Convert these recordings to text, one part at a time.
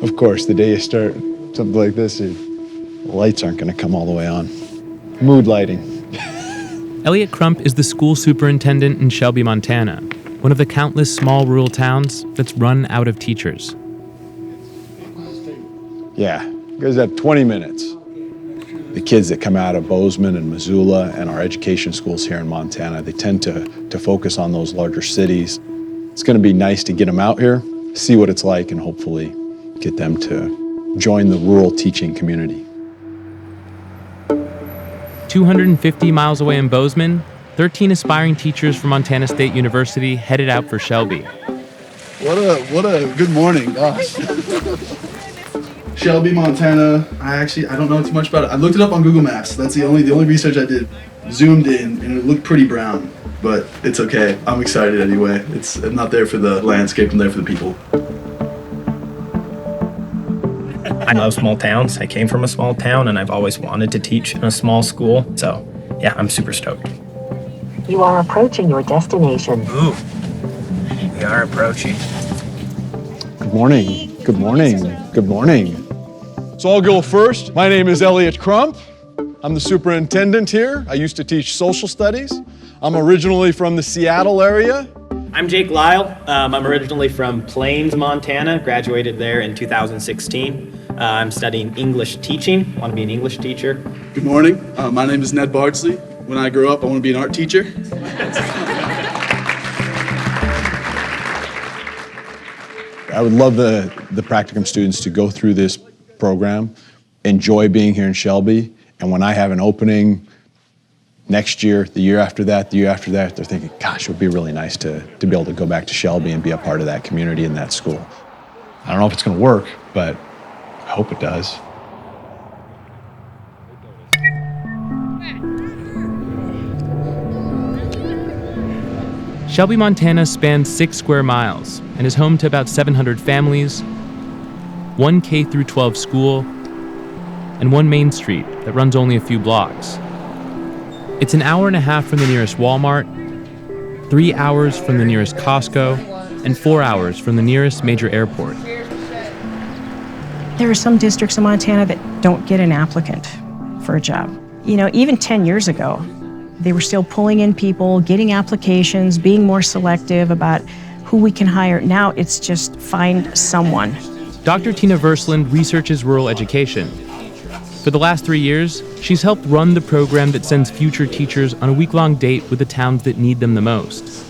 Of course, the day you start something like this, the lights aren't going to come all the way on. Mood lighting. Elliot Crump is the school superintendent in Shelby, Montana, one of the countless small rural towns that's run out of teachers. Yeah, you guys have 20 minutes. The kids that come out of Bozeman and Missoula and our education schools here in Montana, they tend to focus on those larger cities. It's going to be nice to get them out here, see what it's like, and hopefully get them to join the rural teaching community. 250 miles away in Bozeman, 13 aspiring teachers from Montana State University headed out for Shelby. What a good morning, gosh. Shelby, Montana. I don't know too much about it. I looked it up on Google Maps. That's the only research I did. Zoomed in, and it looked pretty brown, but it's okay. I'm excited anyway. I'm not there for the landscape. I'm there for the people. I love small towns. I came from a small town, and I've always wanted to teach in a small school. So, yeah, I'm super stoked. You are approaching your destination. Ooh, we are approaching. Good morning. Good morning. Good morning. So I'll go first. My name is Elliot Crump. I'm the superintendent here. I used to teach social studies. I'm originally from the Seattle area. I'm Jake Lyle. I'm originally from Plains, Montana. Graduated there in 2016. I'm studying English teaching. Want to be an English teacher. Good morning. My name is Ned Bardsley. When I grow up, I want to be an art teacher. I would love the practicum students to go through this program, enjoy being here in Shelby, and when I have an opening next year, the year after that, they're thinking, gosh, it would be really nice to be able to go back to Shelby and be a part of that community and that school. I don't know if it's going to work, but I hope it does. Shelby, Montana spans 6 square miles and is home to about 700 families, one K-12 school, and one main street that runs only a few blocks. It's an hour and a half from the nearest Walmart, 3 hours from the nearest Costco, and 4 hours from the nearest major airport. There are some districts in Montana that don't get an applicant for a job. You know, even 10 years ago, they were still pulling in people, getting applications, being more selective about who we can hire. Now it's just find someone. Dr. Tena Versland researches rural education. For the last 3 years, she's helped run the program that sends future teachers on a week-long date with the towns that need them the most.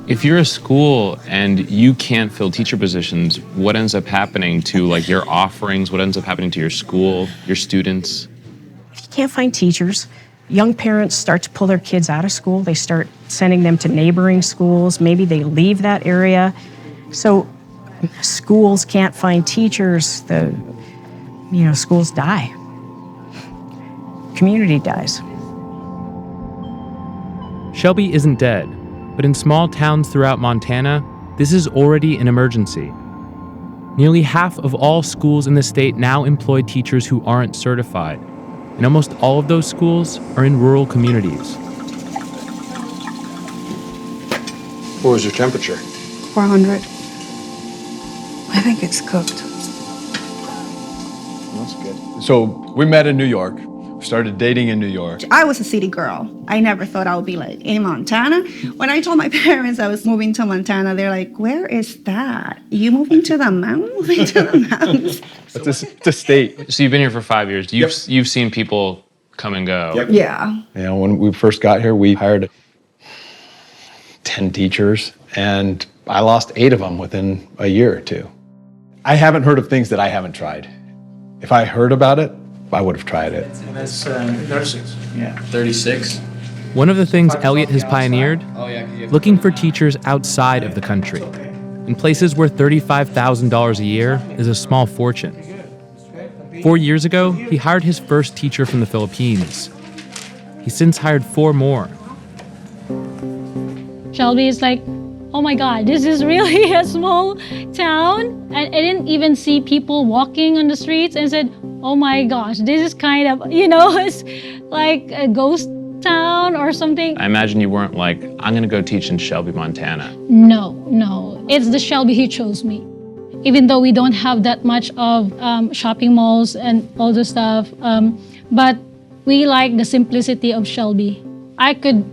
If you're a school and you can't fill teacher positions, what ends up happening to your offerings? What ends up happening to your school, your students? If you can't find teachers, young parents start to pull their kids out of school. They start sending them to neighboring schools. Maybe they leave that area. So schools can't find teachers. Schools die. Community dies. Shelby isn't dead, but in small towns throughout Montana, this is already an emergency. Nearly half of all schools in the state now employ teachers who aren't certified, and almost all of those schools are in rural communities. What was your temperature? 400. I think it's cooked. That's good. So we met in New York, started dating in New York. I was a city girl. I never thought I would be in Montana. When I told my parents I was moving to Montana, they're like, where is that? You moving to the mountains? Moving to the mountains? It's a state. So you've been here for 5 years. You've seen people come and go. Yep. Yeah. When we first got here, we hired 10 teachers, and I lost 8 of them within a year or two. I haven't heard of things that I haven't tried. If I heard about it, I would have tried it. That's 36. Yeah, 36. One of the things Elliot has pioneered, looking for teachers outside of the country, in places where $35,000 a year is a small fortune. 4 years ago, he hired his first teacher from the Philippines. He's since hired 4 more. Shelby is like, oh my God, this is really a small town. And I didn't even see people walking on the streets and said, oh my gosh, this is kind of, it's like a ghost town or something. I imagine you weren't like, I'm going to go teach in Shelby, Montana. No. It's the Shelby who chose me. even though we don't have that much of shopping malls and all the stuff. But we like the simplicity of Shelby. I could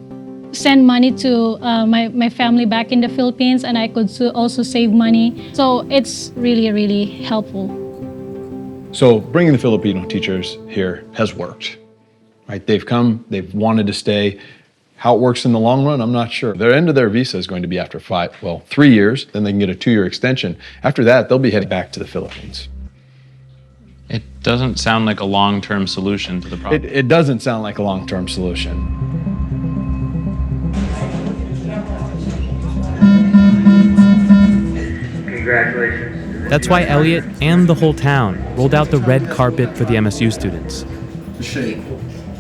send money to my family back in the Philippines, and I could also save money. So it's really, really helpful. So bringing the Filipino teachers here has worked, right? They've come, they've wanted to stay. How it works in the long run, I'm not sure. Their end of their visa is going to be after 3 years, then they can get a 2-year extension. After that, they'll be heading back to the Philippines. It doesn't sound like a long-term solution to the problem. It doesn't sound like a long-term solution. Congratulations. That's why Elliot and the whole town rolled out the red carpet for the MSU students. Shape.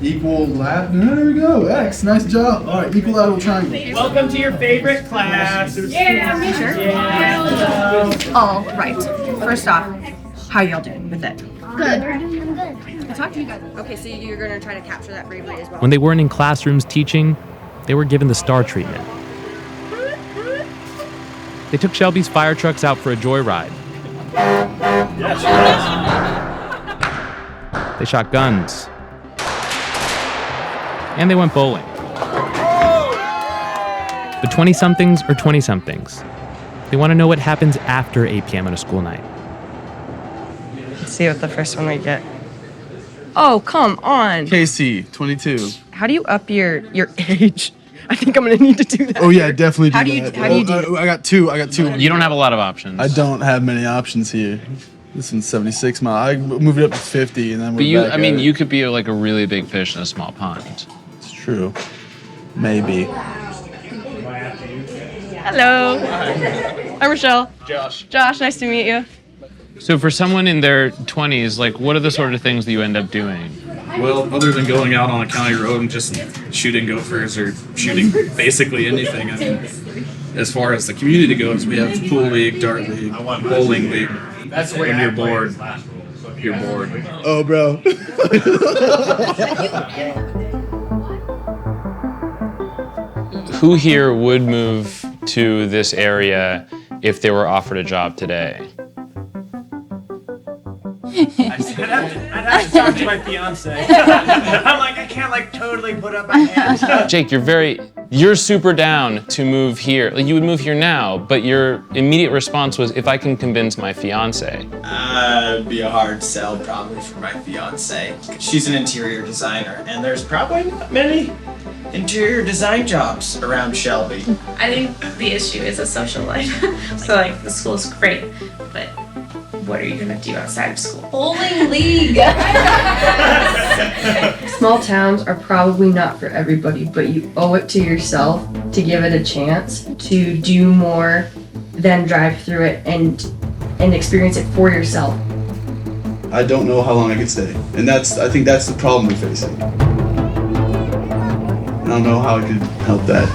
Equal lateral. There we go. X. Nice job. All right. Equal lateral triangle. Welcome to your favorite class. Yeah, sure. Yeah. All right. First off, how y'all doing with it? Good. I'm good. Talk to you guys. Okay, so you're gonna try to capture that bravely as well. When they weren't in classrooms teaching, they were given the star treatment. They took Shelby's fire trucks out for a joyride. They shot guns. And they went bowling. But 20-somethings are 20-somethings. They want to know what happens after 8 p.m. on a school night. Let's see what the first one we get. Oh, come on. KC, 22. How do you up your age? I think I'm gonna need to do that. Oh yeah, definitely do How do you that. do I got two. You don't have a lot of options. I don't have many options here. This one's 76 miles. I moved it up to 50, and then we're But back I mean, at it. you could be like a really big fish in a small pond. It's true. Maybe. Hello. I'm Rochelle. Josh, nice to meet you. So for someone in their 20s, like, what are the sort of things that you end up doing? Well, other than going out on a county road and just shooting gophers or shooting basically anything, I mean, as far as the community goes, we have pool league, dart league, bowling league. When you're bored, you're bored. Oh, bro. Who here would move to this area if they were offered a job today? I'd have to talk to my fiance. I'm like, I can't like totally put up my hands. Jake, you're super down to move here. Like, you would move here now, but your immediate response was, if I can convince my fiance. It'd be a hard sell probably for my fiance. She's an interior designer, and there's probably not many interior design jobs around Shelby. I think the issue is a social life. So like the school's great, but what are you gonna do outside of school? Bowling league. Small towns are probably not for everybody, but you owe it to yourself to give it a chance to do more than drive through it and experience it for yourself. I don't know how long I could stay, and I think that's the problem we're facing. I don't know how I could help that.